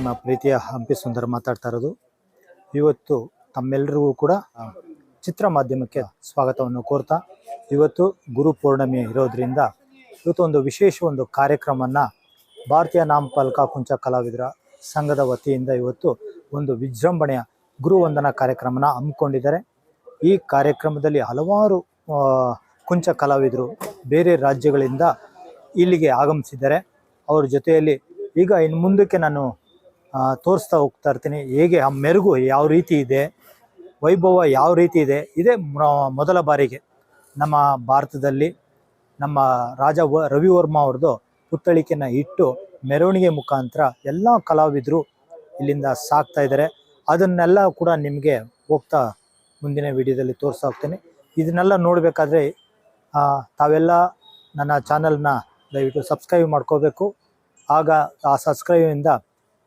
ನಿಮ್ಮ ಪ್ರೀತಿಯ ಹಂಪಿ ಸುಂದರ ಮಾತಾಡ್ತಾ ಇರೋದು. ಇವತ್ತು ತಮ್ಮೆಲ್ಲರಿಗೂ ಕೂಡ ಚಿತ್ರ ಮಾಧ್ಯಮಕ್ಕೆ ಸ್ವಾಗತವನ್ನು ಕೋರ್ತಾ, ಇವತ್ತು ಗುರು ಪೂರ್ಣಿಮೆ ಇರೋದ್ರಿಂದ ಇವತ್ತು ಒಂದು ವಿಶೇಷ ಒಂದು ಕಾರ್ಯಕ್ರಮವನ್ನು ಭಾರತೀಯ ನಾಮಫಲಕ ಕುಂಚ ಕಲಾವಿದರ ಸಂಘದ ವತಿಯಿಂದ ಇವತ್ತು ಒಂದು ವಿಜೃಂಭಣೆಯ ಗುರುವಂದನಾ ಕಾರ್ಯಕ್ರಮನ ಹಮ್ಮಿಕೊಂಡಿದ್ದಾರೆ. ಈ ಕಾರ್ಯಕ್ರಮದಲ್ಲಿ ಹಲವಾರು ಕುಂಚ ಕಲಾವಿದರು ಬೇರೆ ರಾಜ್ಯಗಳಿಂದ ಇಲ್ಲಿಗೆ ಆಗಮಿಸಿದ್ದಾರೆ. ಅವ್ರ ಜೊತೆಯಲ್ಲಿ ಈಗ ಇನ್ನು ಮುಂದಕ್ಕೆ ನಾನು ತೋರಿಸ್ತಾ ಹೋಗ್ತಾ ಇರ್ತೀನಿ ಹೇಗೆ ಆ ಮೆರುಗು ಯಾವ ರೀತಿ ಇದೆ, ವೈಭವ ಯಾವ ರೀತಿ ಇದೆ. ಇದೇ ಮೊದಲ ಬಾರಿಗೆ ನಮ್ಮ ಭಾರತದಲ್ಲಿ ನಮ್ಮ ರಾಜ ರವಿವರ್ಮ ಅವ್ರದ್ದು ಪುತ್ಥಳಿಕೆಯನ್ನು ಇಟ್ಟು ಮೆರವಣಿಗೆ ಮುಖಾಂತರ ಎಲ್ಲ ಕಲಾವಿದರು ಇಲ್ಲಿಂದ ಸಾಕ್ತಾ ಇದ್ದಾರೆ. ಅದನ್ನೆಲ್ಲ ಕೂಡ ನಿಮಗೆ ಹೋಗ್ತಾ ಮುಂದಿನ ವಿಡಿಯೋದಲ್ಲಿ ತೋರಿಸ್ತಾ ಹೋಗ್ತೇನೆ. ಇದನ್ನೆಲ್ಲ ನೋಡಬೇಕಾದ್ರೆ ತಾವೆಲ್ಲ ನನ್ನ ಚಾನಲ್ನ ದಯವಿಟ್ಟು ಸಬ್ಸ್ಕ್ರೈಬ್ ಮಾಡ್ಕೋಬೇಕು. ಆಗ ಆ ಸಬ್ಸ್ಕ್ರೈಬಿಂದ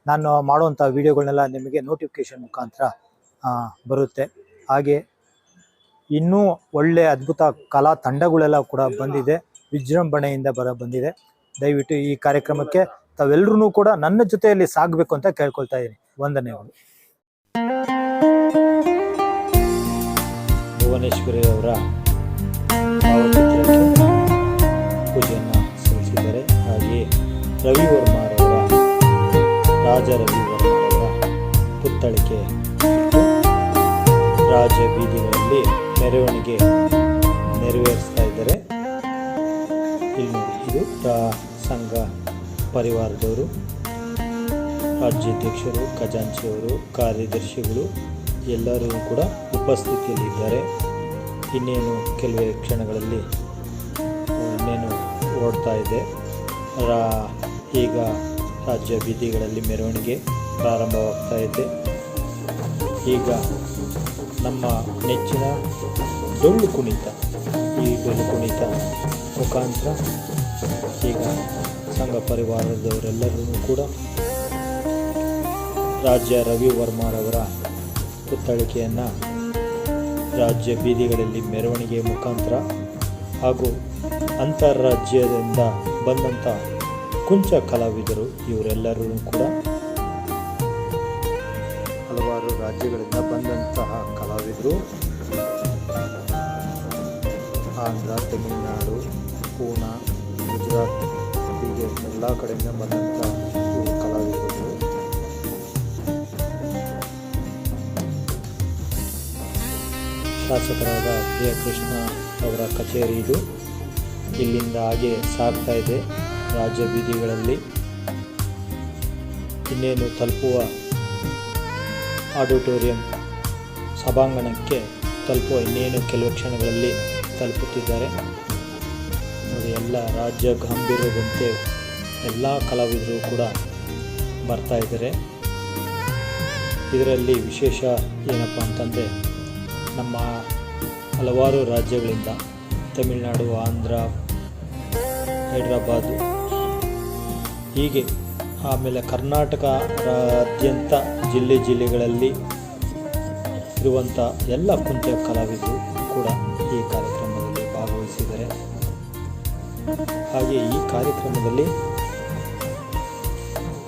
ನಾನು ಮಾಡುವಂಥ ವೀಡಿಯೋಗಳನ್ನೆಲ್ಲ ನಿಮಗೆ ನೋಟಿಫಿಕೇಷನ್ ಮುಖಾಂತರ ಬರುತ್ತೆ. ಹಾಗೆ ಇನ್ನೂ ಒಳ್ಳೆಯ ಅದ್ಭುತ ಕಲಾ ತಂಡಗಳೆಲ್ಲ ಕೂಡ ಬಂದಿದೆ, ವಿಜೃಂಭಣೆಯಿಂದ ಬಂದಿದೆ. ದಯವಿಟ್ಟು ಈ ಕಾರ್ಯಕ್ರಮಕ್ಕೆ ತಾವೆಲ್ಲರೂ ಕೂಡ ನನ್ನ ಜೊತೆಯಲ್ಲಿ ಸಾಗಬೇಕು ಅಂತ ಕೇಳ್ಕೊಳ್ತಾ ಇದ್ದೀನಿ. ವಂದನೆಗಳು. ಭುವನೇಶ್ವರಿ ಅವರ ಭಾವಚಿತ್ರಕ್ಕೆ ಪೂಜೆಯನ್ನು ಸಲ್ಲಿಸಿದ್ದಾರೆ. ಹಾಗೆಯೇ ರವಿವರ್ಮರವರ ರಾಜ ರವಿವರ್ಮರವರ ಪುತ್ಥಳಿಕೆ ರಾಜ ಬೀದಿಗಳಲ್ಲಿ ಮೆರವಣಿಗೆ ನೆರವೇರಿಸ್ತಾ ಇದ್ದಾರೆ. ಇಲ್ಲಿ ಇದು ಸಂಘ ಪರಿವಾರದವರು, ರಾಜ್ಯಾಧ್ಯಕ್ಷರು, ಖಜಾಂಚಿಯವರು, ಕಾರ್ಯದರ್ಶಿಗಳು ಎಲ್ಲರೂ ಕೂಡ ಉಪಸ್ಥಿತಿಯಲ್ಲಿದ್ದಾರೆ. ಇನ್ನೇನು ಕೆಲವೇ ಕ್ಷಣಗಳಲ್ಲಿ ಇನ್ನೇನು ಓಡ್ತಾ ಇದೆ. ಈಗ ರಾಜ್ಯ ಬೀದಿಗಳಲ್ಲಿ ಮೆರವಣಿಗೆ ಪ್ರಾರಂಭವಾಗ್ತಾ ಇದೆ. ಈಗ ನಮ್ಮ ನೆಚ್ಚಿನ ಡೊಳ್ಳು ಕುಣಿತ, ಈ ಡೊಳ್ಳು ಕುಣಿತ ಮುಖಾಂತರ ಈಗ ಸಂಘ ಪರಿವಾರದವರೆಲ್ಲರೂ ಕೂಡ ರಾಜ ರವಿವರ್ಮರವರ ಪುತ್ಥಳಿಕೆಯನ್ನು ರಾಜ್ಯ ಬೀದಿಗಳಲ್ಲಿ ಮೆರವಣಿಗೆ ಮುಖಾಂತರ ಹಾಗೂ ಅಂತಾರಾಜ್ಯದಿಂದ ಬಂದಂಥ ಕುಂಚ ಕಲಾವಿದರು ಇವರೆಲ್ಲರೂ ಕೂಡ ಹಲವಾರು ರಾಜ್ಯಗಳಿಂದ ಬಂದಂತಹ ಕಲಾವಿದರು, ಆಂಧ್ರ, ತಮಿಳುನಾಡು, ಪೂನಾ, ಗುಜರಾತ್ ಹೀಗೆ ಎಲ್ಲ ಕಡೆಯಿಂದ ಬಂದಂಥ ಕಲಾವಿದರು. ಶಾಸಕರಾದ ಪ್ರಿಯಕೃಷ್ಣ ಅವರ ಕಚೇರಿ ಇದು. ಇಲ್ಲಿಂದ ಹಾಗೆ ಸಾಗ್ತಾ ಇದೆ ರಾಜ್ಯ ಬೀದಿಗಳಲ್ಲಿ. ಇನ್ನೇನು ತಲುಪುವ ಆಡಿಟೋರಿಯಂ ಸಭಾಂಗಣಕ್ಕೆ ತಲುಪುವ ಇನ್ನೇನು ಕೆಲವು ಕ್ಷಣಗಳಲ್ಲಿ ತಲುಪುತ್ತಿದ್ದಾರೆ. ನೋಡಿ, ಎಲ್ಲ ರಾಜ್ಯ ಗಾಂಭೀರ್ಯದಂತೆ ಎಲ್ಲ ಕಲಾವಿದರು ಕೂಡ ಬರ್ತಾ ಇದ್ದಾರೆ. ಇದರಲ್ಲಿ ವಿಶೇಷ ಏನಪ್ಪ ಅಂತಂದರೆ, ನಮ್ಮ ಹಲವಾರು ರಾಜ್ಯಗಳಿಂದ ತಮಿಳುನಾಡು, ಆಂಧ್ರ, ಹೈದರಾಬಾದು ಹೀಗೆ ಆಮೇಲೆ ಕರ್ನಾಟಕದಾದ್ಯಂತ ಜಿಲ್ಲೆಗಳಲ್ಲಿ ಇರುವಂಥ ಎಲ್ಲ ಕುಂಚ ಕಲಾವಿದರು ಕೂಡ ಈ ಕಾರ್ಯಕ್ರಮದಲ್ಲಿ ಭಾಗವಹಿಸಿದ್ದಾರೆ. ಹಾಗೆ ಈ ಕಾರ್ಯಕ್ರಮದಲ್ಲಿ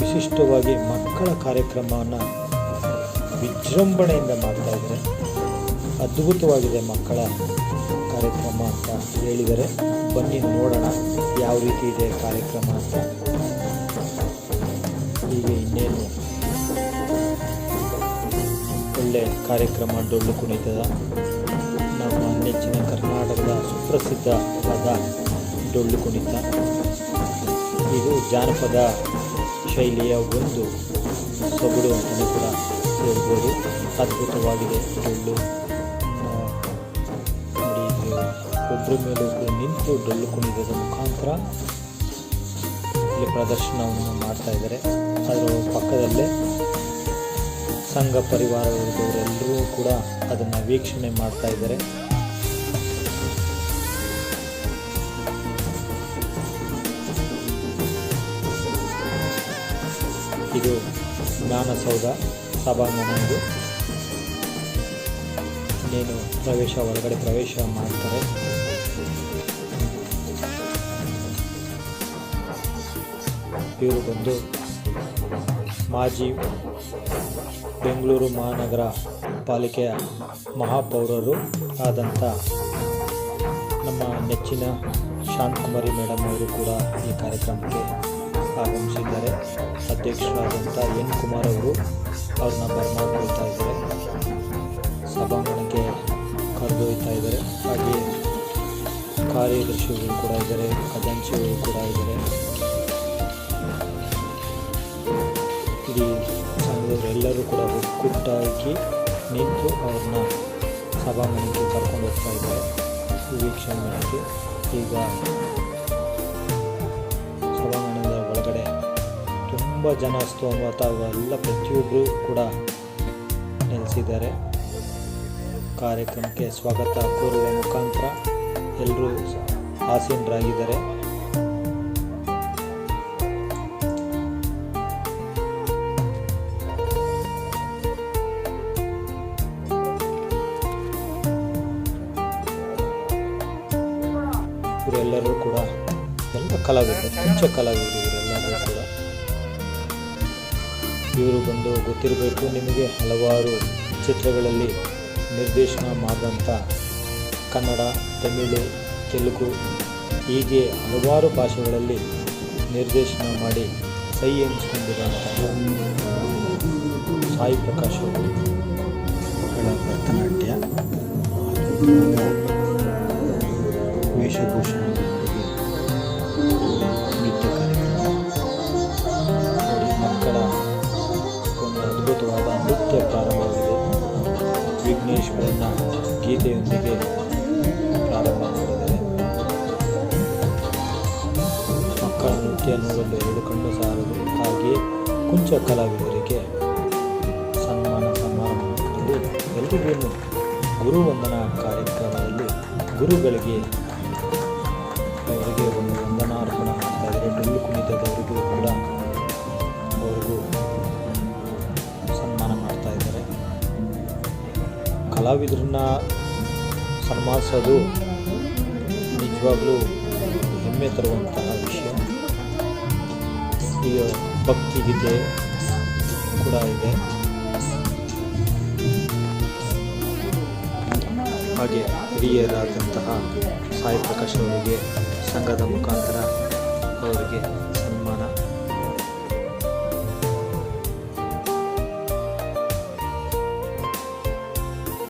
ವಿಶಿಷ್ಟವಾಗಿ ಮಕ್ಕಳ ಕಾರ್ಯಕ್ರಮವನ್ನು ವಿಜೃಂಭಣೆಯಿಂದ ಮಾಡ್ತಾ ಇದ್ದಾರೆ. ಅದ್ಭುತವಾಗಿದೆ ಮಕ್ಕಳ ಕಾರ್ಯಕ್ರಮ ಅಂತ ಹೇಳಿದರೆ. ಬನ್ನಿ ನೋಡೋಣ ಯಾವ ರೀತಿ ಇದೆ ಕಾರ್ಯಕ್ರಮ ಅಂತ. ಹೀಗೆ ಇನ್ನೇನು ಒಳ್ಳೆ ಕಾರ್ಯಕ್ರಮ ಡೊಳ್ಳು ಕುಣಿತದ ನಮ್ಮ ನೆಚ್ಚಿನ ಕರ್ನಾಟಕದ ಸುಪ್ರಸಿದ್ಧವಾದ ಡೊಳ್ಳು ಕುಣಿತ. ಇದು ಜಾನಪದ ಶೈಲಿಯ ಒಂದು ಸೊಗಡು ಅಂತಲೂ ಕೂಡ ಹೇಳ್ಬೋದು. ಅದ್ಭುತವಾಗಿದೆ ಡೊಳ್ಳು. ಒಬ್ಬರ ಮೇಲೊಬ್ಬರು ನಿಂತು ಡೊಳ್ಳು ಕುಣಿತದ ಮುಖಾಂತರ ಇಲ್ಲಿ ಪ್ರದರ್ಶನವನ್ನು ಮಾಡ್ತಾ ಇದ್ದಾರೆ. ಅದರ ಪಕ್ಕದಲ್ಲೇ ಸಂಘ ಪರಿವಾರದವರೆಲ್ಲರೂ ಕೂಡ ಅದನ್ನು ವೀಕ್ಷಣೆ ಮಾಡ್ತಾ ಇದ್ದಾರೆ. ಇದು ಜ್ಞಾನಸೌಧ ಸಭಾಂಗಣ. ಇದು ಇನ್ನೇನು ಒಳಗಡೆ ಪ್ರವೇಶ ಮಾಡ್ತಾರೆ. ಇವರು ಬಂದು ಮಾಜಿ ಬೆಂಗಳೂರು ಮಹಾನಗರ ಪಾಲಿಕೆಯ ಮಹಾಪೌರರು ಆದಂಥ ನಮ್ಮ ನೆಚ್ಚಿನ ಶಾಂತಕುಮಾರಿ ಮೇಡಮ್ ಅವರು ಕೂಡ ಈ ಕಾರ್ಯಕ್ರಮಕ್ಕೆ ಆಗಮಿಸಿದ್ದಾರೆ. ಅಧ್ಯಕ್ಷರಾದಂಥ ಎನ್ ಕುಮಾರ್ ಅವರು ಅವ್ರನ್ನ ಬರಮಾಡ್ಕೊಳ್ತಾ ಇದ್ದಾರೆ, ಸಭಾಂಗಣಕ್ಕೆ ಕರೆದೊಯ್ತಾ ಇದ್ದಾರೆ. ಹಾಗೆ ಕಾರ್ಯದರ್ಶಿಗಳು ಕೂಡ ಇದ್ದಾರೆ, ಖಜಾಂಚಿಗಳು ಕೂಡ ಇದ್ದಾರೆ. ಇಡೀ ಸಂಘದವರೆಲ್ಲರೂ ಕೂಡ ಒಕ್ಕೂಟಾಗಿ ನಿಂತು ಅವ್ರನ್ನ ಸಭಾಂಗಣಕ್ಕೆ ಕರ್ಕೊಂಡು ಹೋಗ್ತಾ ಇದ್ದಾರೆ ವೀಕ್ಷಣೆ ಮಾಡೋಕ್ಕೆ. ಈಗ ಸಭಾಂಗಣದ ಒಳಗಡೆ ತುಂಬ ಜನ ಸ್ತೋಮತ ಅವೆಲ್ಲ ಪ್ರತಿಯೊಬ್ಬರು ಕೂಡ ನೆಲೆಸಿದ್ದಾರೆ. ಕಾರ್ಯಕ್ರಮಕ್ಕೆ ಸ್ವಾಗತ ಕೋರುವ ಮುಖಾಂತರ ಎಲ್ಲರೂ ಆಸೀನರಾಗಿದ್ದಾರೆ. ಇವರೆಲ್ಲರೂ ಕೂಡ ಎಲ್ಲ ಕಲಾವಿದರು, ಕೊಂಚ ಕಲಾವಿದರು ಇವರೆಲ್ಲರೂ ಕೂಡ. ಇವರು ಬಂದು ಗೊತ್ತಿರಬೇಕು ನಿಮಗೆ, ಹಲವಾರು ಚಿತ್ರಗಳಲ್ಲಿ ನಿರ್ದೇಶನ ಮಾಡಿದಂಥ ಕನ್ನಡ, ತಮಿಳು, ತೆಲುಗು ಹೀಗೆ ಹಲವಾರು ಭಾಷೆಗಳಲ್ಲಿ ನಿರ್ದೇಶನ ಮಾಡಿ ಸೈ ಎನಿಸ್ಕೊಂಡಿರುವಂತಹ ಸಾಯಿ ಪ್ರಕಾಶ್ ಅವರು ಭರತನಾಟ್ಯ ವೇಷಭೂಷಣಗಳೊಂದಿಗೆ ನೃತ್ಯ ಕಾರ್ಯಕ್ರಮ ನೋಡಿ, ಮಕ್ಕಳ ಒಂದು ಅದ್ಭುತವಾದ ನೃತ್ಯ ಪ್ರಾರಂಭವಾಗಿದೆ. ವಿಘ್ನೇಶ್ವರನ ಗೀತೆಯೊಂದಿಗೆ ಪ್ರಾರಂಭ ಮಾಡಿದ್ದಾರೆ. ಮಕ್ಕಳ ನೃತ್ಯ ನೋಡಲು ಎರಡು ಕಣ್ಣು ಸಾಲದು. ಹಾಗೆಯೇ ಕೊಂಚ ಕಲಾವಿದರಿಗೆ ಸನ್ಮಾನ ಸಮಾರಂಭದಲ್ಲಿ ಎಲ್ರಿಗೂ ಗುರುವಂದನಾ ಕಾರ್ಯಕ್ರಮದಲ್ಲಿ ಗುರುಗಳಿಗೆ ಅವರಿಗೆ ಒಂದು ವಂದನಾರ್ಪಣ ಮಾಡ್ತಾ ಇದ್ದಾರೆ. ಡೊಳ್ಳು ಕುಣಿತದವರಿಗೂ ಕೂಡ ಅವ್ರಿಗೂ ಸನ್ಮಾನ ಮಾಡ್ತಾ ಇದ್ದಾರೆ. ಕಲಾವಿದರನ್ನ ಸನ್ಮಾನಿಸೋದು ನಿಜವಾಗ್ಲೂ ಹೆಮ್ಮೆ ತರುವಂತಹ ವಿಷಯ. ಈಗ ಭಕ್ತಿಗೀತೆ ಕೂಡ ಇದೆ. ಹಾಗೆ ಹಿರಿಯರಾದಂತಹ ಸಾಯಿ ಪ್ರಕಾಶ್ ಅವರಿಗೆ ಸಂಘದ ಮುಖಾಂತರ ಅವರಿಗೆ